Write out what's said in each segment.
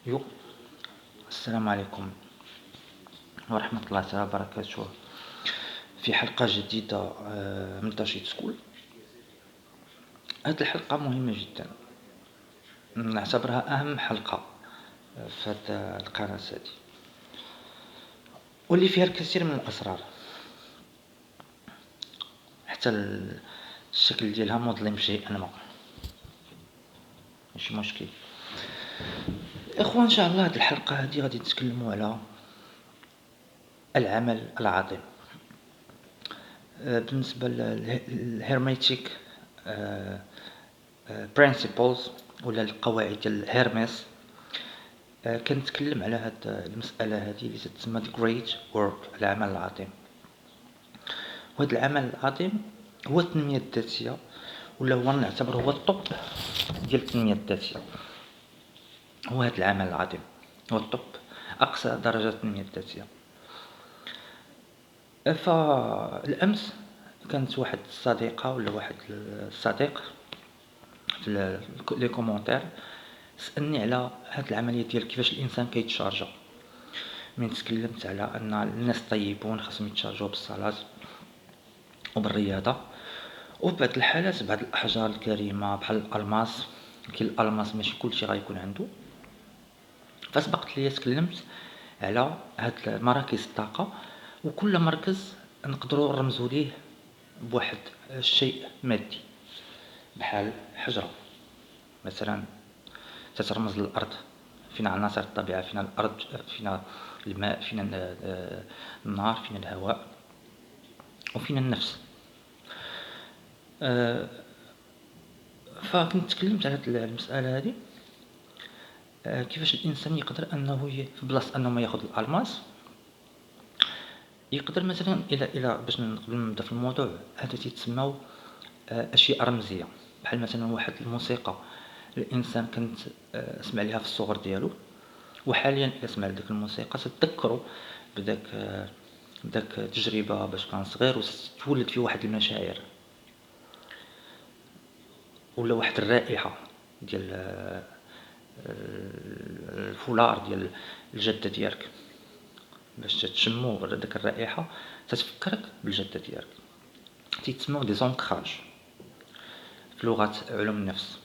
يو السلام عليكم ورحمة الله تعالى وبركاته. في حلقة جديدة من تاشيت سكول. هذه الحلقة مهمة جدا، نعتبرها أهم حلقة في هذه القناة هذه، واللي فيها الكثير من الأسرار، حتى الشكل ديالها مظلم شيئا ما، ماشي مشكل. إخوان، إن شاء الله هذه الحلقة هذه غادي نتكلموا على العمل العظيم. بالنسبة للهيرميتيك برينسيبلز ولا القواعد ديال هيرمس، كنتكلم على هاد المسألة هذه اللي تتسمى The Great Work، العمل العظيم. وهذا العمل العظيم هو التنمية الذاتية، ولا هو نعتبره هو الطب ديال التنمية الذاتية. هو هذا العمل العظيم هو الطب، أقصى درجات التنمية الذاتية. فالأمس كانت واحد الصديقة ولا واحد الصديق في لي كومونتير سألني على هاد العملية ديال كيفاش الإنسان كيتشارجا. من تكلمت على أن الناس الطيبون خاصهم يتشارجوا بالصلاة وبالرياضة، وفي بعض الحالات بعض الأحجار الكريمة بحال الألماس، كاين الألماس ماشي كلشي غيكون عنده. فسبقت لي تكلمت على هاد مراكز الطاقة، وكل مركز نقدروا نرمزوا ليه بواحد الشيء مادي، بحال حجرة مثلا تترمز للأرض، فينا عناصر الطبيعة، فينا الأرض، فينا الماء، فينا النار، فينا الهواء، وفينا النفس. فكنت تكلمت على المسألة هذه، كيفاش الإنسان يقدر أنه في بلاصة أنه ما ياخذ الألماس، يقدر مثلا إلى باش قبل ما نبدا في الموضوع، هذا تيتسموا أشياء رمزية. بحال مثلا واحد الموسيقى الإنسان كنت سمع ليها في الصغر ديالو، وحاليا إلا سمع ديك الموسيقى تتذكروا بداك التجربة باش كان صغير وتولد فيه واحد المشاعر، ولا واحد الرائحة ديال الفولار ديال الجدة ديالك، باش تشمو داك الرائحة تتفكرك بالجدة ديالك. تيتسموا دي زونكراج في لغة علوم النفس.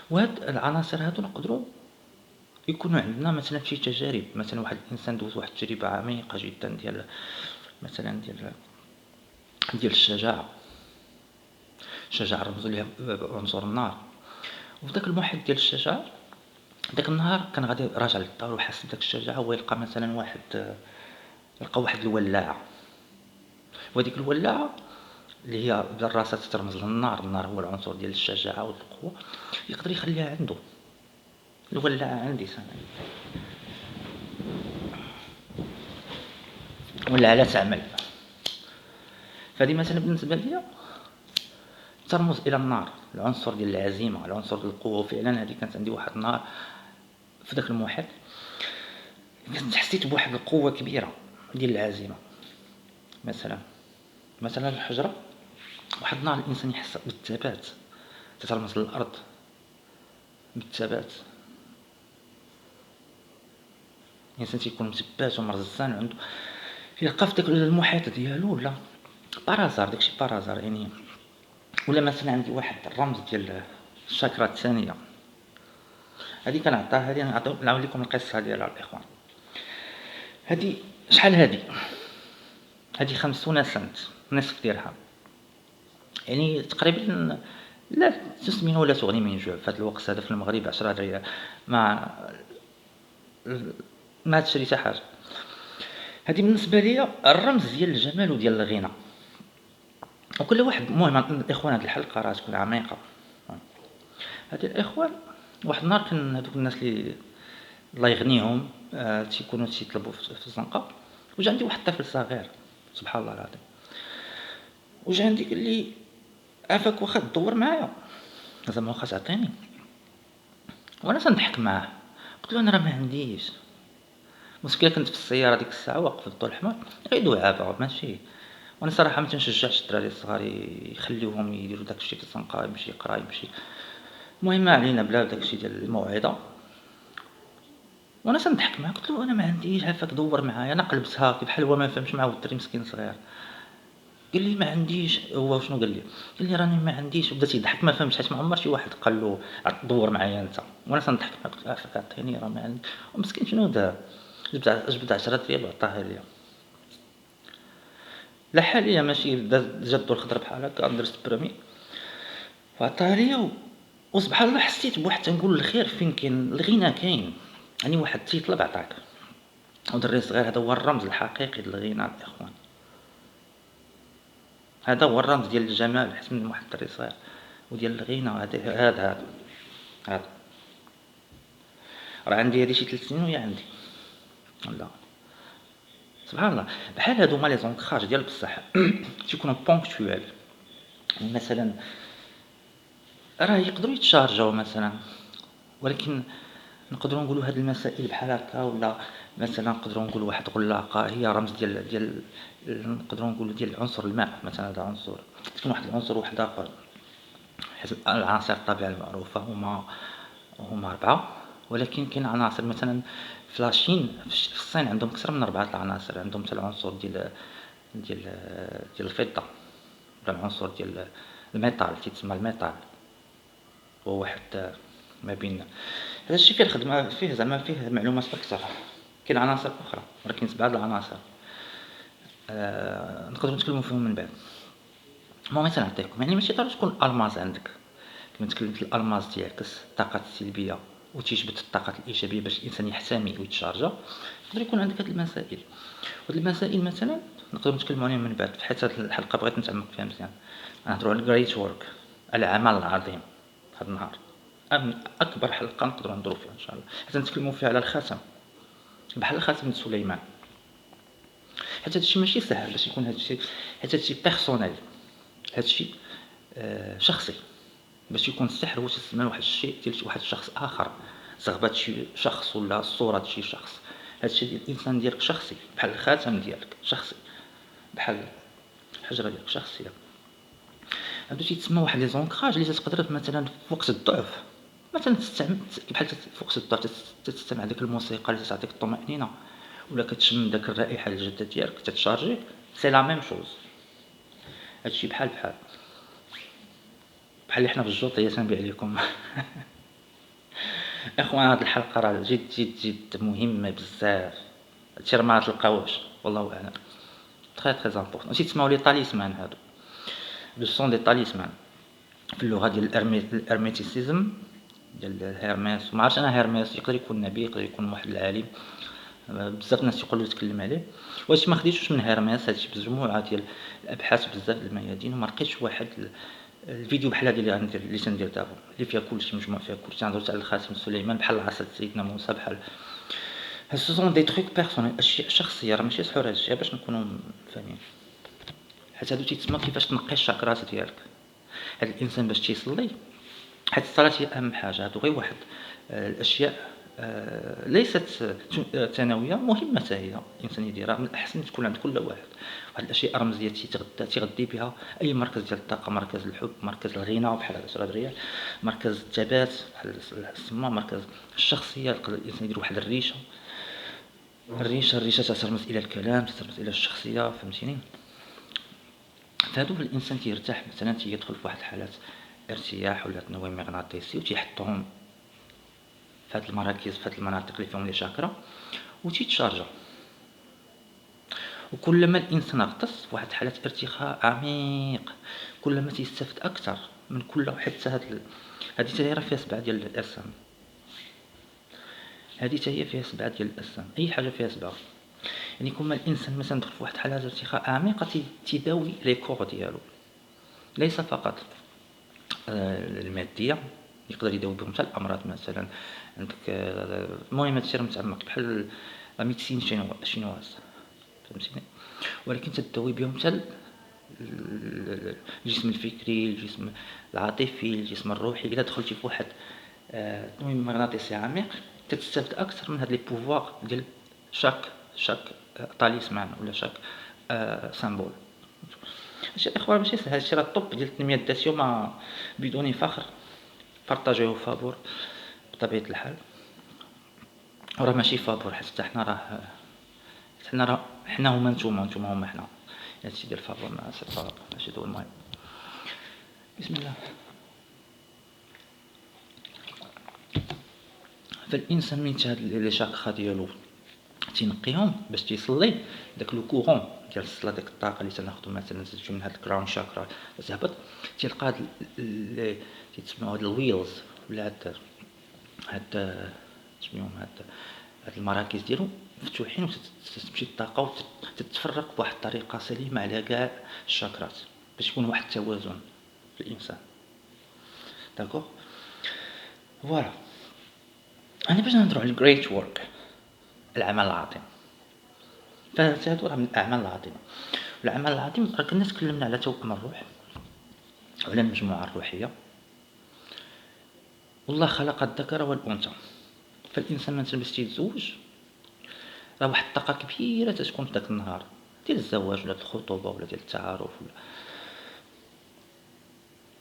وهاد العناصر هادو نقدروا يكونوا عندنا مثلا في تجارب. مثلا واحد الانسان دوز واحد التجربه عميقه جدا ديال مثلا ديال الشجاعه. الشجاعه رمزوا ليها عنصر النار، وفي داك المحيط ديال الشجاعه داك النهار كان غادي راجع للدار وحس بداك الشجاعه، هو يلقى مثلا واحد الولاعه، وديك الولاعه اللي هي بالراسات ترمز للنار. النار هو العنصر ديال الشجاعه والقوه، يقدر يخليها عنده. الولاعه عندي سنة ولا على تعمل. فهذه مثلا بالنسبه لي ترمز الى النار، العنصر ديال العزيمه، العنصر ديال القوه. وفعلا هذه كانت عندي واحد النهار في ذاك المحيط كنت حسيت بواحد القوه كبيره ديال العزيمه. مثلا الحجره، واحد النهار الانسان يحس بالثبات، تترمز للارض بالثبات. الانسان تيكون مثبات ومرزان، عنده يلقى في داك المحيط ديالو ولا بارازار، داكشي بارازار يعني. ولا مثلا عندي واحد الرمز ديال الشاكرا الثانيه، هذه كنعطيها، هذه نعاود لكم القصه ديالها الاخوان. هذه شحال هذه 50 سنت، نصف ديالها، يعني تقريبا لا تسمن ولا تغني من جوع. في هذا الوقت هذا في المغرب 10 ريال ما تشري حتى حاجه. هذه بالنسبه لي الرمز ديال الجمال وديال الغنى. وكل واحد، المهم الاخوان هذه الحلقه راه تكون عميقه. هذه الاخوان واحد النهار كان هذوك الناس اللي الله يغنيهم تيكونوا تيطلبوا في الزنقه، وجا عندي واحد الطفل صغير سبحان الله العظيم، وجا عندي قال لي عافاك واخا تدور معايا، زعما واخا تعطيني. وانا تنضحك معاه، قلت له انا راه ما عنديش مشكله. كنت في السياره ديك الساعه واقف في الضوء الاحمر، غير دعابه ماشي. وانا صراحه ما تنشجعش الدراري الصغار يخليوهم يديروا داكشي في الزنقه، يمشي يقرا يمشي. المهم ما علينا بلا داكشي ديال الموعظه. وانا تنضحك معاه قلت له انا ما عنديش، عافاك دور معايا. انا قلبتها بحال هو ما فهمش، معاه الدري مسكين صغير. قال لي ما عنديش. هو شنو قال لي؟ قال لي راني ما عنديش. وبدا تيضحك، ما فهمش حيت ما عمر شي واحد قال له دور معايا انت. وانا تنضحك معاه قلت له عافاك عطيني راه ما عندي. ومسكين شنو دار؟ جبد 10 ديال وعطاها ليا. لا حاليا ماشي جا الدور خضر بحال هكا، درت بريمي وعطاها ليا وسبحان الله حسيت بواحد، تنقول الخير فين كاين، الغنى كاين. يعني واحد تيطلب عطاك. ودري صغير هذا هو الرمز الحقيقي للغنى الاخوان. هذا هو الرمز ديال الجمال، حيت من واحد الدري صغير وديال الغنى. هذا راه عندي هادي شي 3 سنين وهي عندي. لا سبحان الله. بحال هادوما لي زونكراج ديال بصح تيكونوا بونكتويل. مثلا راه يقدروا يتشارجاو مثلا، ولكن نقدروا نقولوا هاد المسائل بحال هكا. ولا مثلا نقدروا نقولوا واحد غلاقه هي رمز ديال نقدروا نقولوا ديال عنصر الماء مثلا. هذا عنصر، تكون واحد العنصر واحد اخر. حيت العناصر الطبيعيه المعروفه هما 4. ولكن كاين عناصر مثلا فلاشين في الصين عندهم أكثر من 4 العناصر. عندهم حتى العنصر ديال الفضة، ولا العنصر ديال الميتال تيتسمى الميتال. هو واحد ما بين هذا الشيء فيه الخدمة، فيه زعما فيه معلومات أكثر. كاين عناصر أخرى ولكن 7 العناصر نقدروا نتكلموا فيهم من بعد. المهم مثلا نعطيكم، يعني ماشي ضروري تكون الألماس عندك. كما تكلمت الألماس تيعكس الطاقات السلبية وتيجبد الطاقات الإيجابية باش الإنسان يحتمي ويتشارجا. يقدر يكون عندك هاد المسائل. وهاد المسائل مثلا نقدروا نتكلموا عليهم من بعد، حيت هاد الحلقة بغيت نتعمق فيها مزيان. نهضروا على الجريت وورك، العمل العظيم. هاد النهار أكبر حلقة نقدروا نهضروا فيها إن شاء الله، حتى نتكلموا فيها على الخاتم، بحال خاتم سليمان. حيت هادشي ماشي سهل باش يكون هادشي، حيت هادشي بيرسونيل، هادشي شخصي. باش يكون السحر هو تسمى واحد الشيء ديال واحد الشخص آخر، زغبة شي شخص ولا صورة شي شخص. هادشي ديال الإنسان ديالك شخصي، بحال الخاتم ديالك شخصي، بحال الحجرة ديالك شخصية. هادو تيتسمى واحد لي زونكراج اللي تقدر مثلا في وقت الضعف مثلا تستعمل، بحال في وقت الضعف تستمع ديك الموسيقى اللي تعطيك الطمأنينة، ولا كتشم داك الرائحة الجادة ديالك تتشارجي. سي لا ميم شوز. هادشي بحال اللي حنا في الجوطية تنبيع لكم. اخوان هاد الحلقة راه جد مهمة بزاف. هادشي راه ما تلقاوش والله اعلم. تري امبورطون. تيتسموا لي طاليسمان. هادو لو سون دي طاليسمان في اللغة ديال الارميتيسيزم ديال هيرميس. ما عرفتش انا هيرميس يقدر يكون نبي، يقدر يكون واحد العالم. بزاف الناس يقولوا يتكلم عليه، واش ما خديتوش من هيرميس. هادشي مجموعة ديال الابحاث بزاف الميادين، وما لقيتش واحد الفيديو بحال هادي اللي تندير دابا، اللي فيها كلشي، مجموع فيها كلشي. نهضروا على الخاتم سليمان بحال عصا سيدنا موسى، بحال هاد سوزون دي تروك بيرسونيل، اشياء شخصيه. راه ماشي سحور هادشي، باش نكونوا فاهمين. حيت هادو تيتسمى كيفاش تنقي الشاكرات ديالك. هاد الانسان باش تيصلي، حيت الصلاه هي اهم حاجه. هادو غير واحد الاشياء ليست ثانويه، مهمه حتى هي الانسان يديرها. من الاحسن تكون عند كل واحد الاشياء الرمزيه تيغذي بها اي مركز ديال الطاقه. مركز الحب، مركز الغنى بحال هذا الريال، مركز الثبات بحال السما، مركز الشخصيه. يقدر الانسان يدير واحد الريشه ترمز الى الكلام، ترمز الى الشخصيه، فهمتيني. فهادو الانسان تيرتاح مثلا، تيدخل في واحد الحالات ارتياح ولا تنويم مغناطيسي، وتيحطهم في هاد المراكز، في هاد المناطق اللي فيهم لي شاكرا، وتيتشارجا. وكلما الانسان غطس في واحد حالة ارتخاء عميق، كلما تيستافد اكثر من كل. حتى هذه حتى هي راه فيها 7 ديال الاسهم. هذه حتى هي فيها 7 ديال الاسهم. اي حاجه فيها 7. يعني كل ما الانسان مثلا دخل في واحد حالة ارتخاء عميقه تيداوي لي كور ديالو، ليس فقط الماديه، يقدر يداوي بهم حتى الامراض. مثلا عندك المهم هادشي راه متعمق بحال لا ميديسين شينواز، فهمتيني. ولكن تداوي بهم حتى الجسم الفكري، الجسم العاطفي، الجسم الروحي. الا دخلتي في واحد تنويم مغناطيسي عميق تستافد اكثر من هاد لي بوفوار ديال شاك طاليسمان ولا شاك سامبول. هادشي الاخوان ماشي سهل. هادشي راه الطب ديال التنميه الذاتيه، وما بدون فخر بارطاجيوه فابور بطبيعه الحال. وراه ماشي فابور، حتى حنا هما نتوما هما حنا. هادشي ديال فابور ما سي با ماشي دو. المهم بسم الله. فالانسان من هاد لي شاكرا ديالو تينقيهم باش تيصلي، داك لو كورون ديال الصلاه، داك الطاقه اللي تناخذو مثلا نزيدو من هاد الكراون شاكرا تهبط، تيلقى هاد اللي تيتسموا هاد الويلز ولا هاد تسميهم هاد المراكز ديالو مفتوحين، وتمشي الطاقه وتتفرق بواحد الطريقه سليمه على كاع الشاكرات باش يكون واحد التوازن في الانسان. داكوغ فوالا. انا باش نهضروا على الجريت وورك، العمل العظيم. فهادو راه من الاعمال العظيمه. العمل العظيم راه كنا تكلمنا على توأم الروح وعلى المجموعه الروحيه. والله خلق الذكر والانثى، فالانسان مثلا باش تيتزوج راه واحد الطاقه كبيره تتكون في داك النهار ديال الزواج ولا الخطوبه ولا ديال التعارف ولا.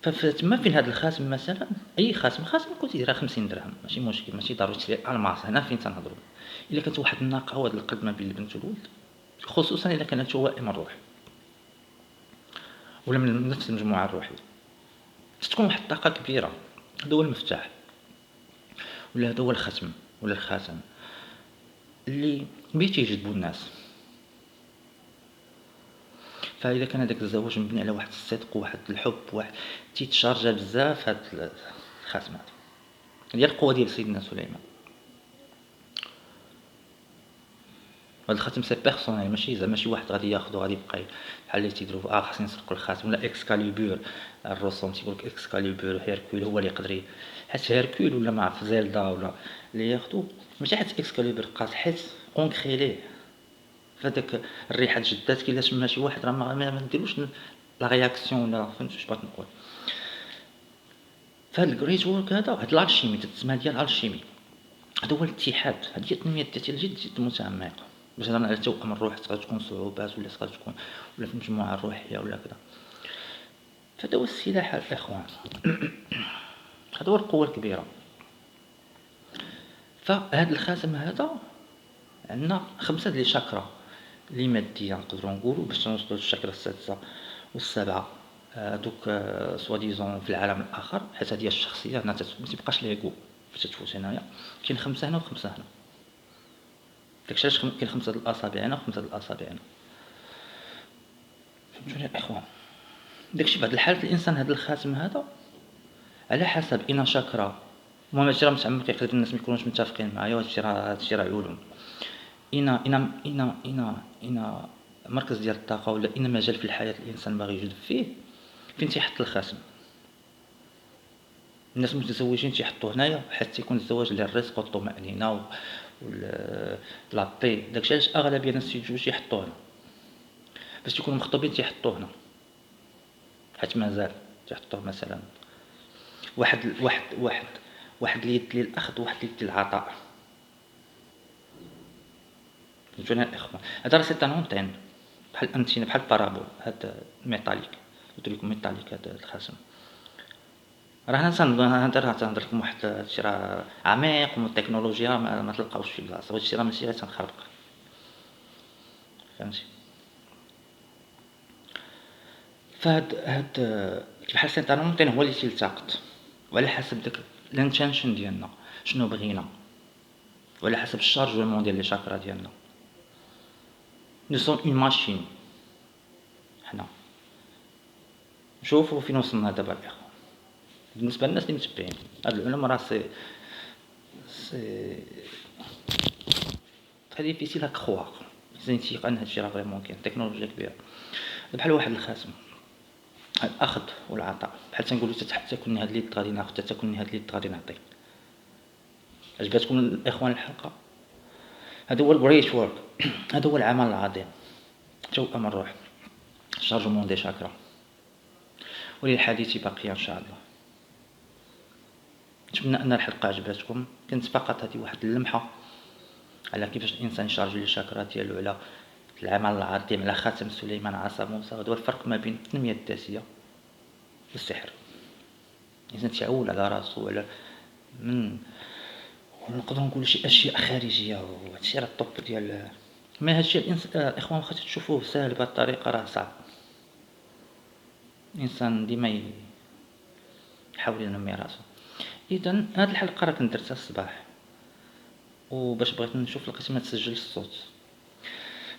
فتما فين هاد الخاتم مثلا، اي خاتم كنت يديرها 50 درهم ماشي مشكل، ماشي ضروري تشري الماس. هنا فين تنهضروا الا كانت واحد النقاوه ديال القلب ما بين البنت والولد، خصوصا الا كانت توائم الروح ولا من نفس المجموعه الروحيه، تكون واحد الطاقه كبيره. هذا هو المفتاح، ولا هذا هو الختم ولا الخاتم اللي بيه يجذبوا الناس. فاذا كان هذاك الزواج مبني على واحد الصدق وواحد الحب وواحد تيتشارجا بزاف هاد الخاتمات ديال القوه ديال سيدنا سليمان. هاد الخاتم سي بيرسونيل، ماشي زعما شي واحد غادي ياخذو غادي يبقى بحال اللي تيديروا خاصني نسرقوا الخاتم. ولا اكسكاليبور، الرسوم تيقولك اكسكاليبور هيركول هو اللي يقدر حيت هيركول ولا ما عرف زيلدا ولا اللي ياخذو ماشي حيت اكسكاليبور قاص، حيت اونكري ليه فداك الريحه جدات كي لا شما شي واحد راه ما ديروش لا رياكسيون ولا فهمت واش بغيت نقول. فهاد الجريت وورك هاد الالشيمي تتسمى ديال الالشيمي، هذا هو الاتحاد. هذه هي التنميه الذاتيه جد متعمقه. باش هضرنا على توأم الروح تقدر تكون صعوبات ولا تقدر تكون ولا في المجموعه الروحيه ولا كذا. فهذا هو السلاح الاخوان. هذا هو القوه الكبيره. فهاد الخاتم هذا عندنا 5 ديال الشاكرا اللي ماديه نقدروا نقولوا باش نوصلوا للشاكرا السادسه والسابعه. دوك سوا ديزون في العالم الاخر، حيت هذه الشخصيه هنا ما تبقاش ليغو فاش تفوت هنايا. كاين 5 هنا و5 هنا، داكشي علاش كاين 5 د الاصابع هنا و5 د الاصابع هنا. فهمتوني الاخوان؟ داكشي بعض الحالات الانسان هذا الخاتم هذا على حسب اين شاكرا. المهم هادشي راه متعمق، يقدر الناس ما يكونوش متفقين معايا، هادشي راه علوم. إن مركز ديال الطاقه ولا إن مجال في الحياه الانسان باغي يجذب فيه، فين تيحط الخاتم. الناس المتزوجين تيحطوه هنايا حتى يكون الزواج للرزق والطمأنينة لا بي. داكشي علاش اغلبيه الناس تيتزوجوا يحطوه هنا. باش تيكونوا مخطوبين تيحطوه هنا، حيت مازال تيحطوه مثلا واحد اليد للاخذ وواحد اليد للعطاء. فهمتوني الاخوان؟ هذا راه سي انتين بحال انتينا بحال بارابول. هاد ميتاليك قلت لكم ميتاليك هذا الخاتم. راه انا تنهضر لكم واحد الشيء راه عميق والتكنولوجيا ما تلقاوش في بلاصه. هادشي راه ماشي غير تنخربق، فهمتي؟ فهاد بحال سيتانونتين هو اللي تيلتقط، وعلى حسب داك الانتنشن ديالنا شنو بغينا، وعلى حسب الشارجمون ديال لي شاكرا ديالنا. نو سون اون ماشين. حنا نشوفوا فين وصلنا دابا الاخوان. بالنسبه للناس اللي متبعين هاد العلوم راه سي تري ديفيسيل ا كخوار. لازم تيقن هادشي راه فريمون كاين تكنولوجيا كبيره. بحال واحد الخاتم، الاخذ والعطاء. بحال تنقولوا حتى كون هاد اليد غادي ناخذ، حتى كون هاد اليد غادي نعطي. عجبتكم الاخوان الحلقه؟ هذا هو الجريت وورك. هذا هو العمل العظيم. توأم الروح، شارجمون دي شاكرا. وللحديث بقية ان شاء الله. نتمنى ان الحلقه عجبتكم. كانت فقط هذه واحد اللمحه على كيفاش الانسان يشارجي لي شاكرا ديالو، على العمل العظيم، على خاتم سليمان عصا موسى. هذا هو الفرق ما بين التنميه الذاتيه والسحر. الانسان تعول على راسو على من ونقدروا نقولوا شي اشياء خارجيه، وهذا الشيء راه الطوب ديال. ما هذا الشيء الاخوان واخا تشوفوه ساهل بهذه الطريقه راه صعب. الانسان ديما يحاول ينمي راسو. اذا هاد الحلقه راه كنت درتها الصباح، وباش بغيت نشوف لقيت ما تسجلش الصوت،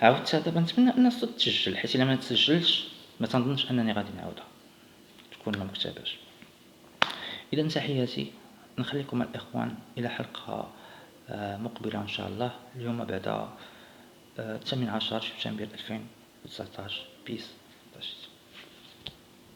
عاودتها دابا. نتمنى ان الصوت تسجل، حيت الا ما تسجلش ما تنظنش انني غادي نعاودها، تكون ما مكتباش. اذا تحياتي، نخليكم الاخوان الى حلقه مقبله ان شاء الله. اليوم بعد 18 شهر شبتمبر 2019. بيس.